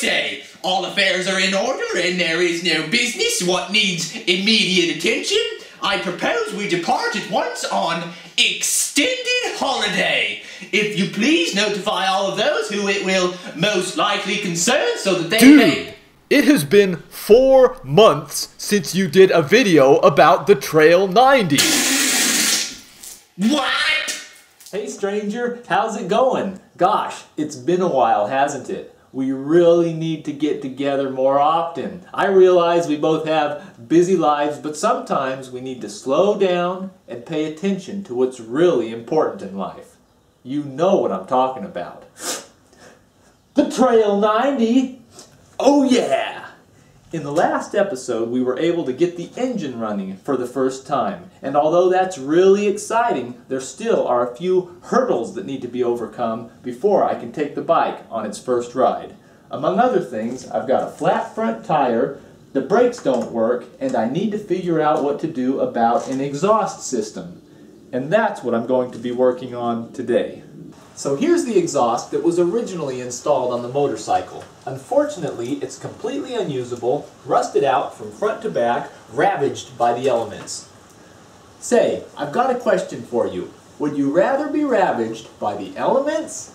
say all affairs are in order and there is no business what needs immediate attention, I propose we depart at once on extended holiday. If you please notify all of those who it will most likely concern so that they may... It has been 4 months since you did a video about the Trail 90. What? Hey stranger, how's it going? Gosh, it's been a while, hasn't it? We really need to get together more often. I realize we both have busy lives, but sometimes we need to slow down and pay attention to what's really important in life. You know what I'm talking about. The Trail 90! Oh yeah! In the last episode, we were able to get the engine running for the first time. And although that's really exciting, there still are a few hurdles that need to be overcome before I can take the bike on its first ride. Among other things, I've got a flat front tire, the brakes don't work, and I need to figure out what to do about an exhaust system. And that's what I'm going to be working on today. So here's the exhaust that was originally installed on the motorcycle. Unfortunately, it's completely unusable, rusted out from front to back, ravaged by the elements. Say, I've got a question for you. Would you rather be ravaged by the elements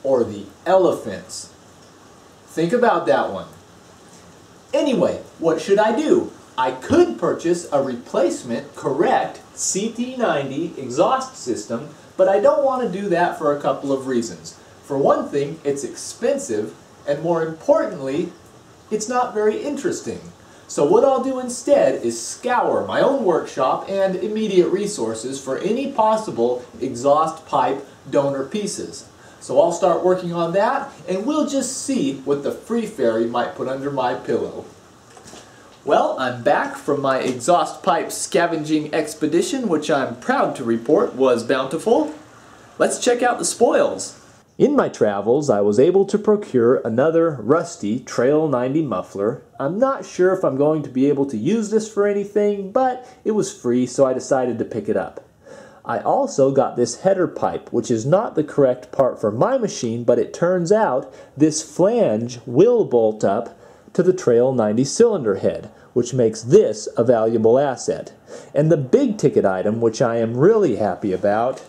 or the elephants? Think about that one. Anyway, what should I do? I could purchase a replacement correct CT90 exhaust system, but I don't want to do that for a couple of reasons. For one thing, it's expensive, and more importantly, it's not very interesting. So what I'll do instead is scour my own workshop and immediate resources for any possible exhaust pipe donor pieces. So I'll start working on that, and we'll just see what the free fairy might put under my pillow. Well, I'm back from my exhaust pipe scavenging expedition, which I'm proud to report was bountiful. Let's check out the spoils. In my travels, I was able to procure another rusty Trail 90 muffler. I'm not sure if I'm going to be able to use this for anything, but it was free, so I decided to pick it up. I also got this header pipe, which is not the correct part for my machine, but it turns out this flange will bolt up to the Trail 90 cylinder head, which makes this a valuable asset. And the big ticket item, which I am really happy about,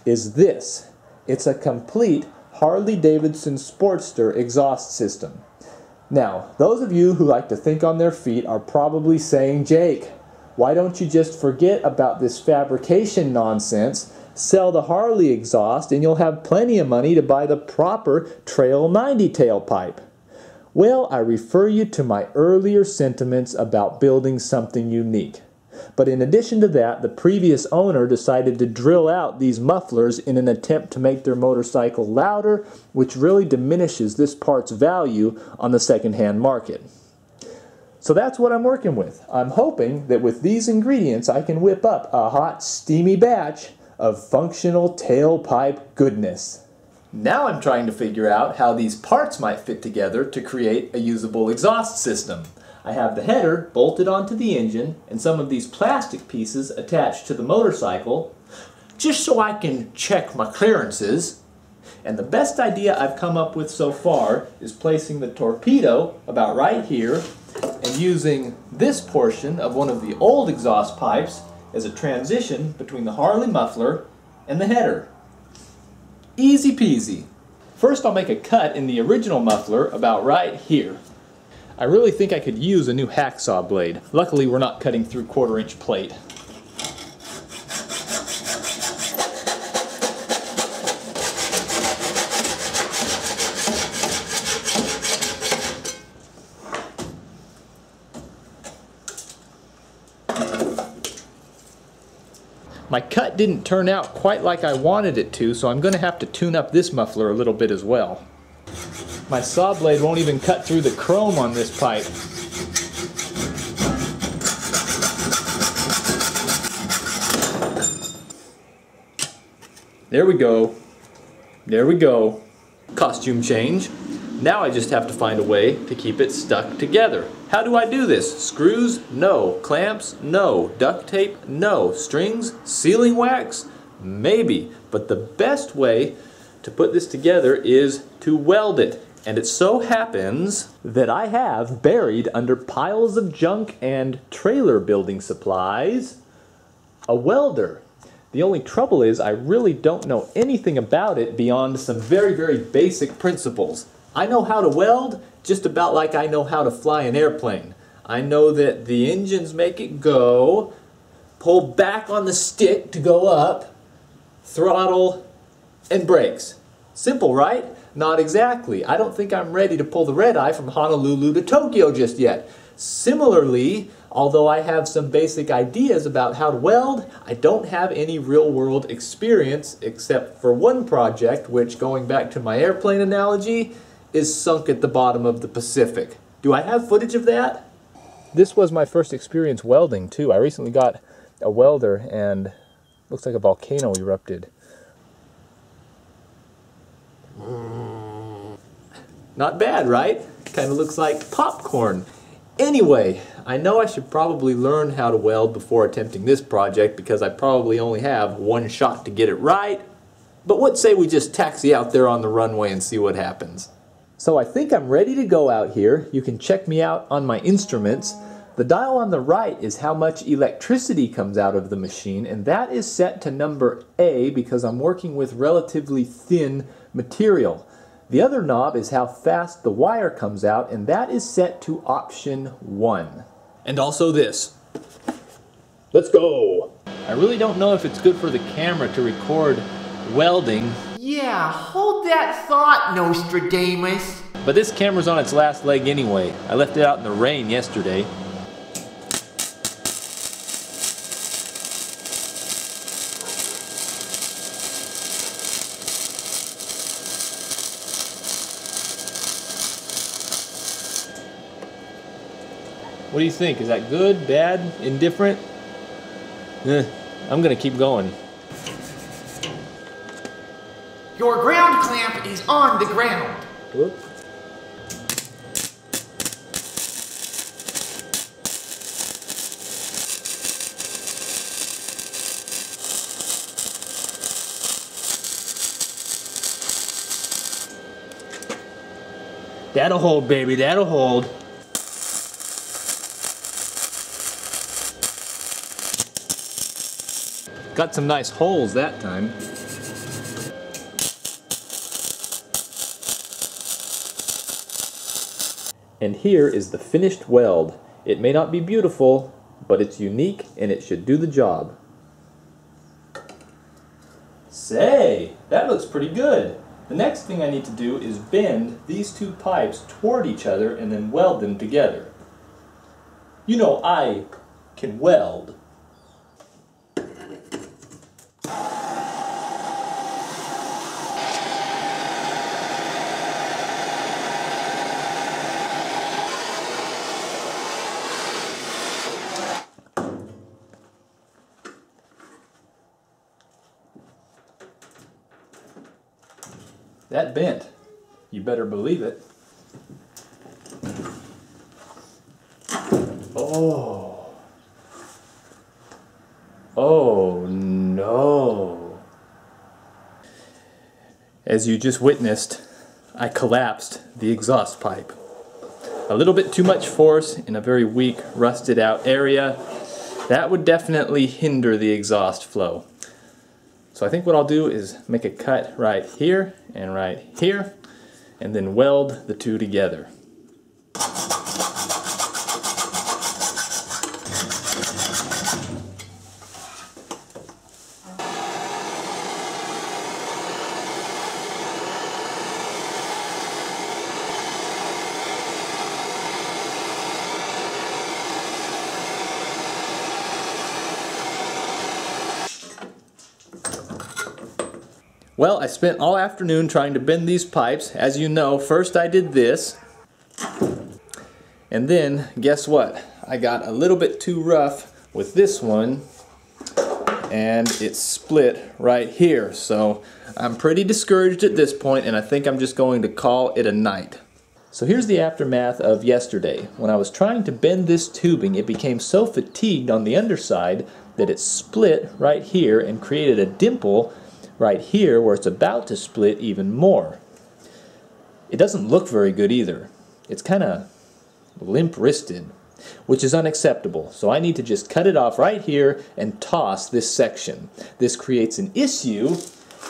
is this. It's a complete Harley-Davidson Sportster exhaust system. Now, those of you who like to think on their feet are probably saying, Jake, why don't you just forget about this fabrication nonsense, sell the Harley exhaust, and you'll have plenty of money to buy the proper Trail 90 tailpipe? Well, I refer you to my earlier sentiments about building something unique. But in addition to that, the previous owner decided to drill out these mufflers in an attempt to make their motorcycle louder, which really diminishes this part's value on the secondhand market. So that's what I'm working with. I'm hoping that with these ingredients I can whip up a hot, steamy batch of functional tailpipe goodness. Now I'm trying to figure out how these parts might fit together to create a usable exhaust system. I have the header bolted onto the engine and some of these plastic pieces attached to the motorcycle just so I can check my clearances. And the best idea I've come up with so far is placing the torpedo about right here and using this portion of one of the old exhaust pipes as a transition between the Harley muffler and the header. Easy peasy. First I'll make a cut in the original muffler about right here. I really think I could use a new hacksaw blade. Luckily we're not cutting through 1/4-inch plate. My cut didn't turn out quite like I wanted it to, so I'm going to have to tune up this muffler a little bit as well. My saw blade won't even cut through the chrome on this pipe. There we go. There we go. Costume change. Now I just have to find a way to keep it stuck together. How do I do this? Screws? No. Clamps? No. Duct tape? No. Strings? Sealing wax? Maybe. But the best way to put this together is to weld it. And it so happens that I have buried under piles of junk and trailer building supplies a welder. The only trouble is I really don't know anything about it beyond some very, very basic principles. I know how to weld just about like I know how to fly an airplane. I know that the engines make it go, pull back on the stick to go up, throttle, and brakes. Simple, right? Not exactly. I don't think I'm ready to pull the red eye from Honolulu to Tokyo just yet. Similarly, although I have some basic ideas about how to weld, I don't have any real-world experience except for one project, which, going back to my airplane analogy, is sunk at the bottom of the Pacific. Do I have footage of that? This was my first experience welding, too. I recently got a welder and looks like a volcano erupted. Not bad, right? Kind of looks like popcorn. Anyway, I know I should probably learn how to weld before attempting this project because I probably only have one shot to get it right. But what say we just taxi out there on the runway and see what happens? So I think I'm ready to go out here. You can check me out on my instruments. The dial on the right is how much electricity comes out of the machine, and that is set to number A because I'm working with relatively thin material. The other knob is how fast the wire comes out, and that is set to option 1. And also this. Let's go! I really don't know if it's good for the camera to record welding. Yeah, hold that thought, Nostradamus. But this camera's on its last leg anyway. I left it out in the rain yesterday. What do you think? Is that good, bad, indifferent? I'm gonna keep going. Your ground clamp is on the ground. Whoop. That'll hold, baby, that'll hold. Got some nice holes that time. And here is the finished weld. It may not be beautiful, but it's unique and it should do the job. Say, that looks pretty good. The next thing I need to do is bend these two pipes toward each other and then weld them together. You know, I can weld. That bent. You better believe it. Oh. Oh no. As you just witnessed, I collapsed the exhaust pipe. A little bit too much force in a very weak, rusted out area. That would definitely hinder the exhaust flow. So I think what I'll do is make a cut right here, and then weld the two together. Well, I spent all afternoon trying to bend these pipes. As you know, first I did this, and then guess what? I got a little bit too rough with this one, and it split right here. So I'm pretty discouraged at this point, and I think I'm just going to call it a night. So here's the aftermath of yesterday. When I was trying to bend this tubing, it became so fatigued on the underside that it split right here and created a dimple right here where it's about to split even more. It doesn't look very good either. It's kind of limp-wristed, which is unacceptable. So I need to just cut it off right here and toss this section. This creates an issue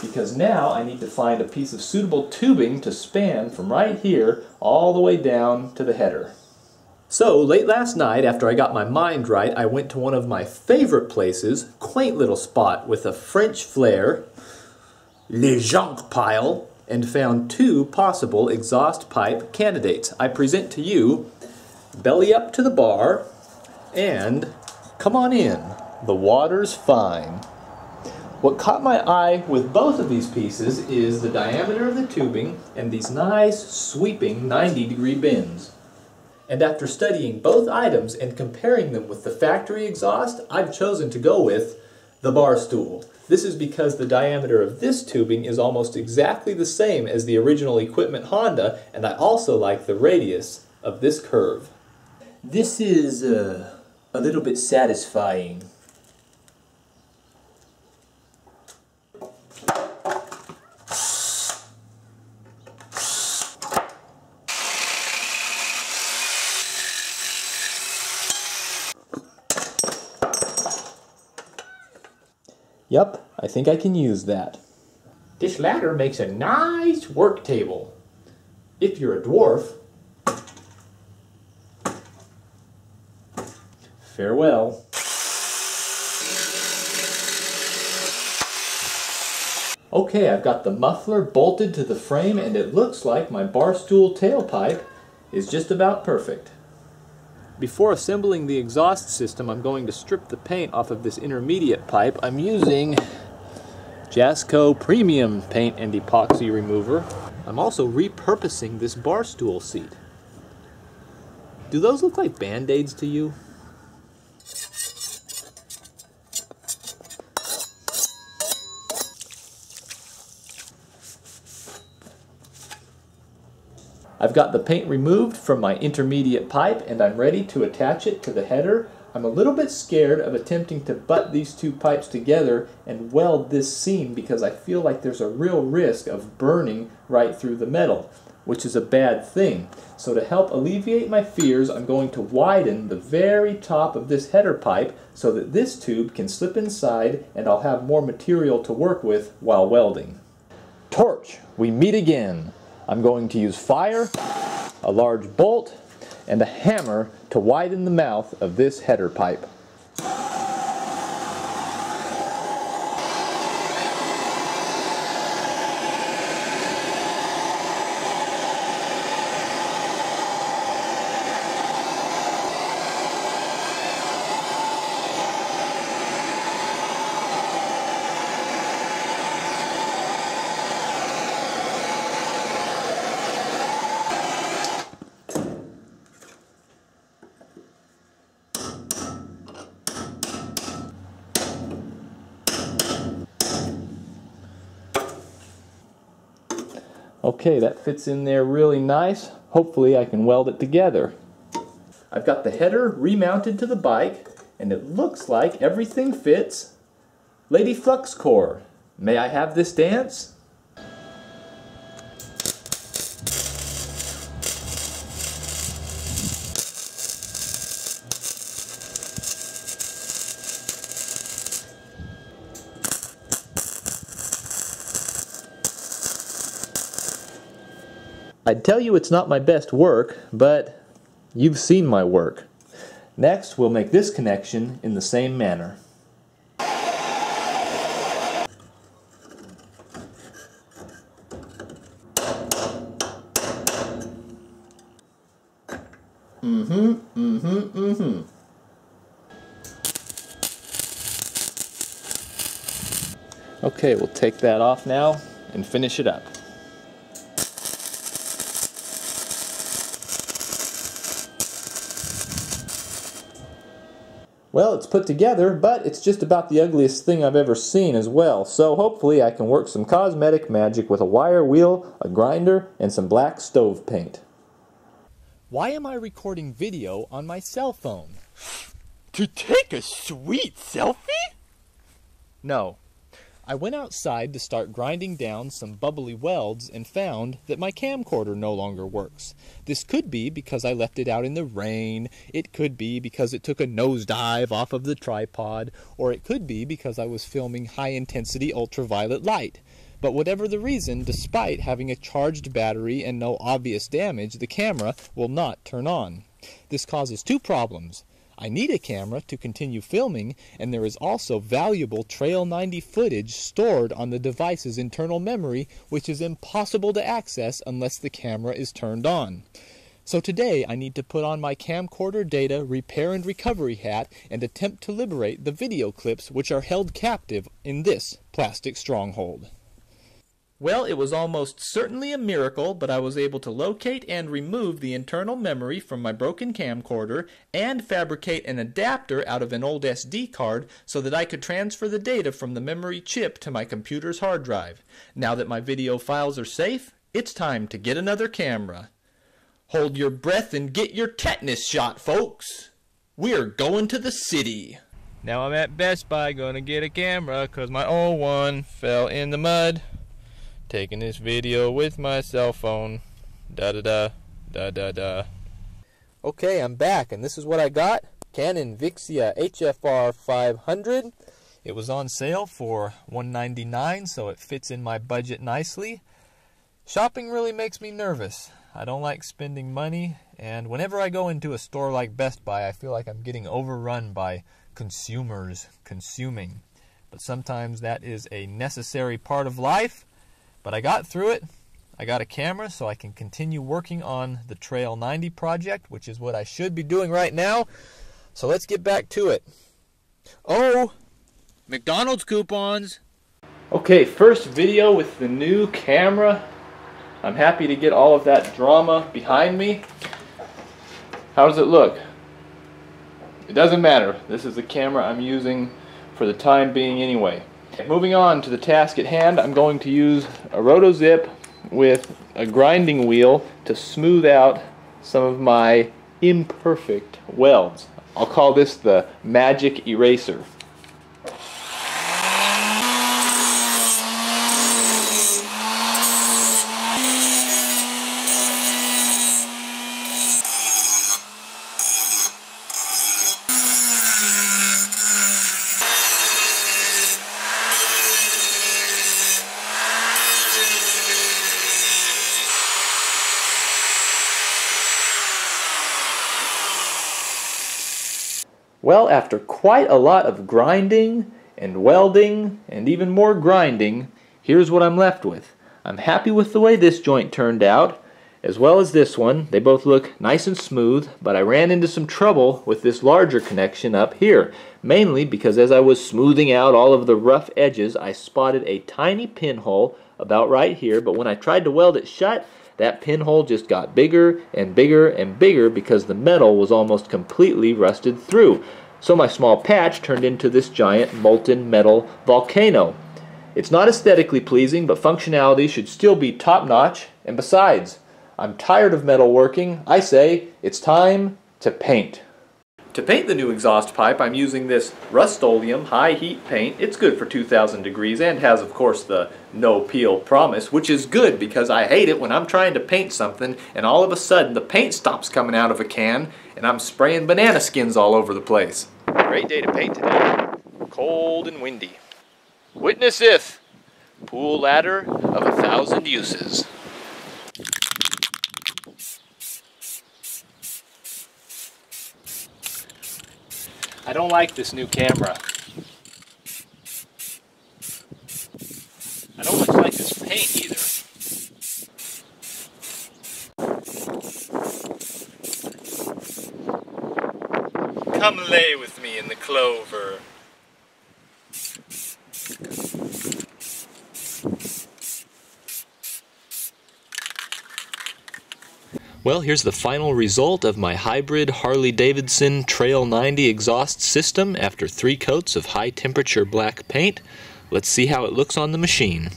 because now I need to find a piece of suitable tubing to span from right here all the way down to the header. So late last night, after I got my mind right, I went to one of my favorite places, quaint little spot with a French flair, Le Junk Pile, and found two possible exhaust pipe candidates. I present to you, belly up to the bar, and come on in. The water's fine. What caught my eye with both of these pieces is the diameter of the tubing and these nice sweeping 90-degree bends. And after studying both items and comparing them with the factory exhaust, I've chosen to go with the bar stool. This is because the diameter of this tubing is almost exactly the same as the original equipment Honda, and I also like the radius of this curve. This is a little bit satisfying. Yup, I think I can use that. This ladder makes a nice work table. If you're a dwarf, farewell. Okay, I've got the muffler bolted to the frame and it looks like my bar stool tailpipe is just about perfect. Before assembling the exhaust system, I'm going to strip the paint off of this intermediate pipe. I'm using Jasco Premium Paint and Epoxy Remover. I'm also repurposing this bar stool seat. Do those look like Band-Aids to you? I've got the paint removed from my intermediate pipe and I'm ready to attach it to the header. I'm a little bit scared of attempting to butt these two pipes together and weld this seam because I feel like there's a real risk of burning right through the metal, which is a bad thing. So to help alleviate my fears, I'm going to widen the very top of this header pipe so that this tube can slip inside and I'll have more material to work with while welding. Torch, we meet again. I'm going to use fire, a large bolt, and a hammer to widen the mouth of this header pipe. Okay, that fits in there really nice. Hopefully I can weld it together. I've got the header remounted to the bike, and it looks like everything fits. Lady Fluxcore, may I have this dance? I'd tell you it's not my best work, but you've seen my work. Next, we'll make this connection in the same manner. Okay, we'll take that off now and finish it up. Well, it's put together, but it's just about the ugliest thing I've ever seen as well, so hopefully I can work some cosmetic magic with a wire wheel, a grinder, and some black stove paint. Why am I recording video on my cell phone? To take a sweet selfie? No. I went outside to start grinding down some bubbly welds and found that my camcorder no longer works. This could be because I left it out in the rain, it could be because it took a nosedive off of the tripod, or it could be because I was filming high-intensity ultraviolet light. But whatever the reason, despite having a charged battery and no obvious damage, the camera will not turn on. This causes two problems. I need a camera to continue filming, and there is also valuable Trail 90 footage stored on the device's internal memory, which is impossible to access unless the camera is turned on. So today I need to put on my camcorder data repair and recovery hat and attempt to liberate the video clips which are held captive in this plastic stronghold. Well, it was almost certainly a miracle, but I was able to locate and remove the internal memory from my broken camcorder and fabricate an adapter out of an old SD card so that I could transfer the data from the memory chip to my computer's hard drive. Now that my video files are safe, it's time to get another camera. Hold your breath and get your tetanus shot, folks. We're going to the city. Now I'm at Best Buy gonna get a camera 'cause my old one fell in the mud. Taking this video with my cell phone. Da-da-da. Okay, I'm back, and this is what I got. Canon Vixia HFR 500. It was on sale for $199, so it fits in my budget nicely. Shopping really makes me nervous. I don't like spending money, and whenever I go into a store like Best Buy, I feel like I'm getting overrun by consumers consuming. But sometimes that is a necessary part of life. But I got through it. I got a camera so I can continue working on the Trail 90 project, which is what I should be doing right now. So let's get back to it. Oh, McDonald's coupons. Okay, first video with the new camera. I'm happy to get all of that drama behind me. How does it look? It doesn't matter. This is the camera I'm using for the time being anyway. Moving on to the task at hand, I'm going to use a rotozip with a grinding wheel to smooth out some of my imperfect welds. I'll call this the magic eraser. Well, after quite a lot of grinding and welding and even more grinding, here's what I'm left with. I'm happy with the way this joint turned out, as well as this one. They both look nice and smooth, but I ran into some trouble with this larger connection up here, mainly because as I was smoothing out all of the rough edges, I spotted a tiny pinhole about right here, but when I tried to weld it shut, that pinhole just got bigger and bigger and bigger because the metal was almost completely rusted through. So my small patch turned into this giant molten metal volcano. It's not aesthetically pleasing, but functionality should still be top-notch. And besides, I'm tired of metal working. I say it's time to paint. To paint the new exhaust pipe, I'm using this Rust-Oleum high heat paint. It's good for 2,000 degrees and has, of course, the no peel promise, which is good because I hate it when I'm trying to paint something and all of a sudden the paint stops coming out of a can and I'm spraying banana skins all over the place. Great day to paint today. Cold and windy. Witnesseth, pool ladder of 1,000 uses. I don't like this new camera. I don't much like this paint either. Come lay with me in the clover. Well, here's the final result of my hybrid Harley-Davidson Trail 90 exhaust system after 3 coats of high-temperature black paint. Let's see how it looks on the machine.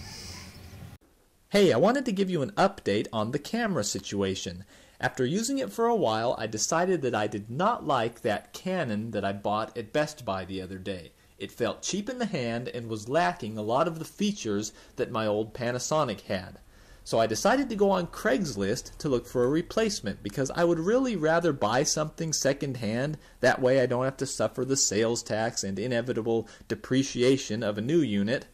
Hey, I wanted to give you an update on the camera situation. After using it for a while, I decided that I did not like that Canon that I bought at Best Buy the other day. It felt cheap in the hand and was lacking a lot of the features that my old Panasonic had. So I decided to go on Craigslist to look for a replacement because I would really rather buy something second-hand. That way I don't have to suffer the sales tax and inevitable depreciation of a new unit.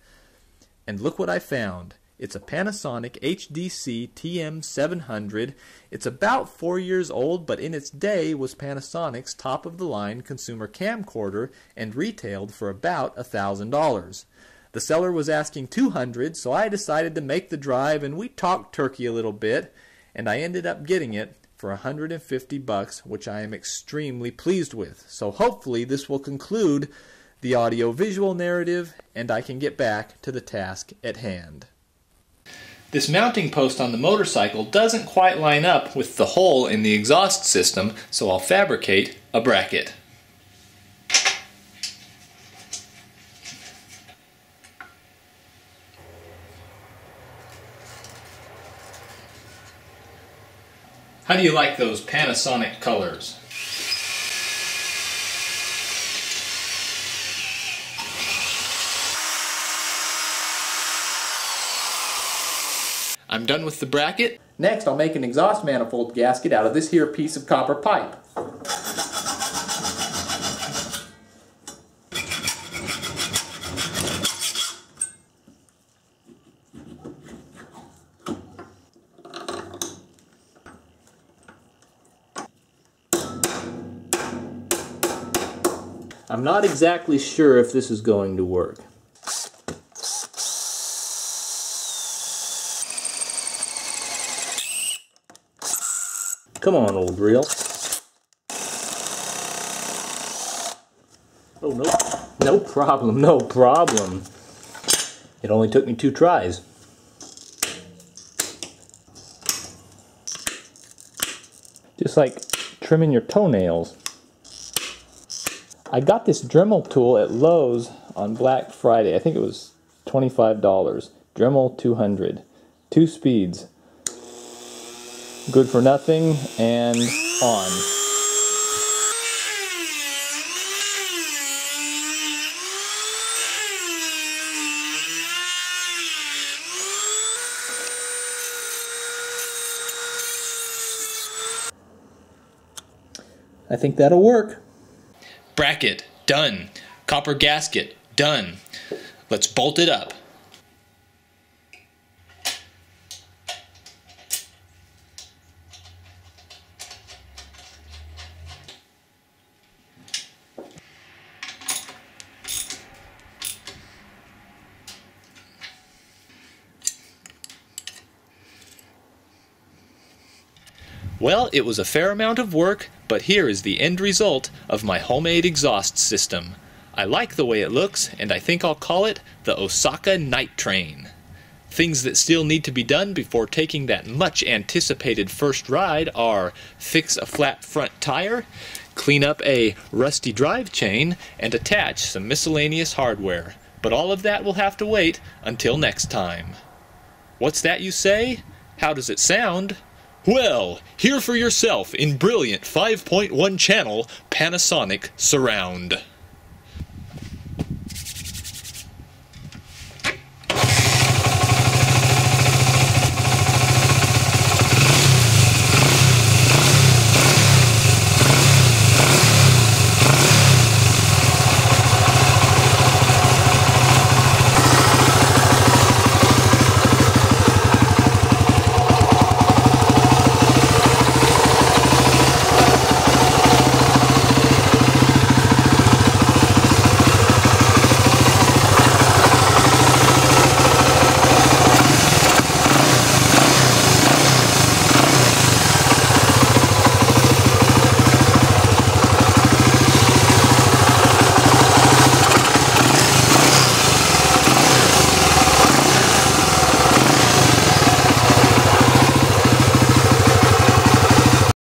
And look what I found. It's a Panasonic HDC TM700. It's about 4 years old, but in its day was Panasonic's top-of-the-line consumer camcorder and retailed for about $1,000. The seller was asking $200, so I decided to make the drive, and we talked turkey a little bit, and I ended up getting it for $150, which I am extremely pleased with. So hopefully this will conclude the audio-visual narrative, and I can get back to the task at hand. This mounting post on the motorcycle doesn't quite line up with the hole in the exhaust system, so I'll fabricate a bracket. How do you like those Panasonic colors? I'm done with the bracket. Next, I'll make an exhaust manifold gasket out of this here piece of copper pipe. I'm not exactly sure if this is going to work. Come on, old reel. Oh, no. No problem, no problem. It only took me 2 tries. Just like trimming your toenails. I got this Dremel tool at Lowe's on Black Friday. I think it was $25. Dremel 200. 2 speeds. Good for nothing and on. I think that'll work. Bracket, done. Copper gasket, done. Let's bolt it up. Well, it was a fair amount of work, but here is the end result of my homemade exhaust system. I like the way it looks, and I think I'll call it the Osaka Night Train. Things that still need to be done before taking that much anticipated first ride are fix a flat front tire, clean up a rusty drive chain, and attach some miscellaneous hardware. But all of that will have to wait until next time. What's that you say? How does it sound? Well, hear for yourself in brilliant 5.1 channel Panasonic Surround.